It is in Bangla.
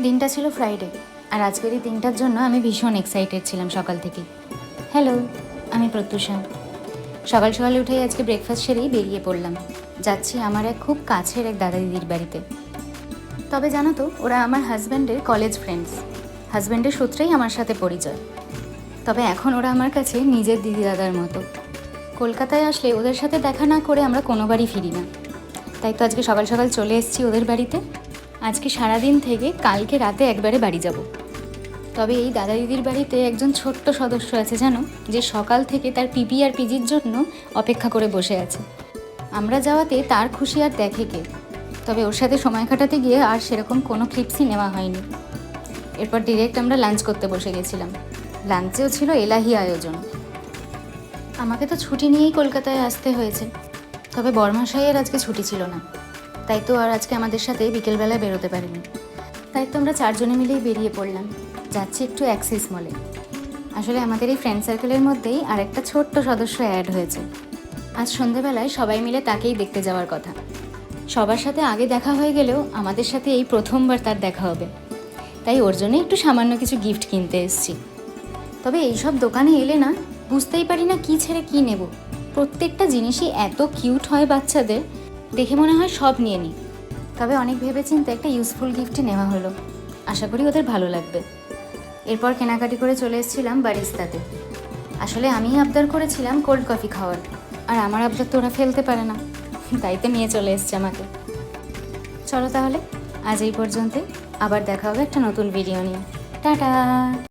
দিনটা ছিল ফ্রাইডে, আর আজকের এই দিনটার জন্য আমি ভীষণ এক্সাইটেড ছিলাম সকাল থেকে। হ্যালো, আমি প্রত্যুষা। সকাল সকালে উঠেই আজকে ব্রেকফাস্ট সেরেই বেরিয়ে পড়লাম। যাচ্ছি আমার এক খুব কাছের এক দাদা দিদির বাড়িতে। তবে জানো তো, ওরা আমার হাজব্যান্ডের কলেজ ফ্রেন্ডস। হাজব্যান্ডের সূত্রেই আমার সাথে পরিচয়। তবে এখন ওরা আমার কাছে নিজের দিদি দাদার মতো। কলকাতায় আসলে ওদের সাথে দেখা না করে আমরা কোনোবারই ফিরি না। তাই তো আজকে সকাল সকাল চলে এসেছি ওদের বাড়িতে। আজকে সারাদিন থেকে কালকে রাতে একবারে বাড়ি যাব। তবে এই দাদা দিদির বাড়িতে একজন ছোট্ট সদস্য আছে জানো, যে সকাল থেকে তার পিপি আর পিজির জন্য অপেক্ষা করে বসে আছে। আমরা যাওয়াতে তার খুশি আর দেখে কে। তবে ওর সাথে সময় কাটাতে গিয়ে আর সেরকম কোনো ক্লিপসই নেওয়া হয়নি। এরপর ডিরেক্ট আমরা লাঞ্চ করতে বসে গেছিলাম। লাঞ্চেও ছিল এলাহি আয়োজন। আমাকে তো ছুটি নিয়েই কলকাতায় আসতে হয়েছে, তবে বরমাশাইয়ের আজকে ছুটি ছিল না। তাই তো আর আজকে আমাদের সাথে বিকেলবেলায় বেরোতে পারিনি। তাই তো আমরা চারজনে মিলেই বেরিয়ে পড়লাম। যাচ্ছি একটু অ্যাক্সিস মলে। আসলে আমাদের এই ফ্রেন্ড সার্কেলের মধ্যেই আর একটা ছোট্ট সদস্য অ্যাড হয়েছে। আজ সন্ধেবেলায় সবাই মিলে তাকেই দেখতে যাওয়ার কথা। সবার সাথে আগে দেখা হয়ে গেলেও আমাদের সাথে এই প্রথমবার তার দেখা হবে। তাই ওর জন্য একটু সামান্য কিছু গিফট কিনতে এসেছি। তবে এইসব দোকানে এলে না, বুঝতেই পারি না কী ছেড়ে কী নেব। প্রত্যেকটা জিনিসই এত কিউট হয় বাচ্চাদের, দেখে মনে হয় সব নিয়ে নিই। তবে অনেক ভেবেচিন্তে একটা ইউজফুল গিফটই নেওয়া হলো। আশা করি ওদের ভালো লাগবে। এরপর কেনাকাটি করে চলে এসেছিলাম বারিস্তাতে। আসলে আমিই আবদার করেছিলাম কোল্ড কফি খাওয়ার, আর আমার আবদার তো ওরা ফেলতে পারে না। তাই তো নিয়ে চলে এসছে আমাকে। চলো তাহলে আজ এই পর্যন্তই। আবার দেখা হবে একটা নতুন ভিডিও নিয়ে। টাটা।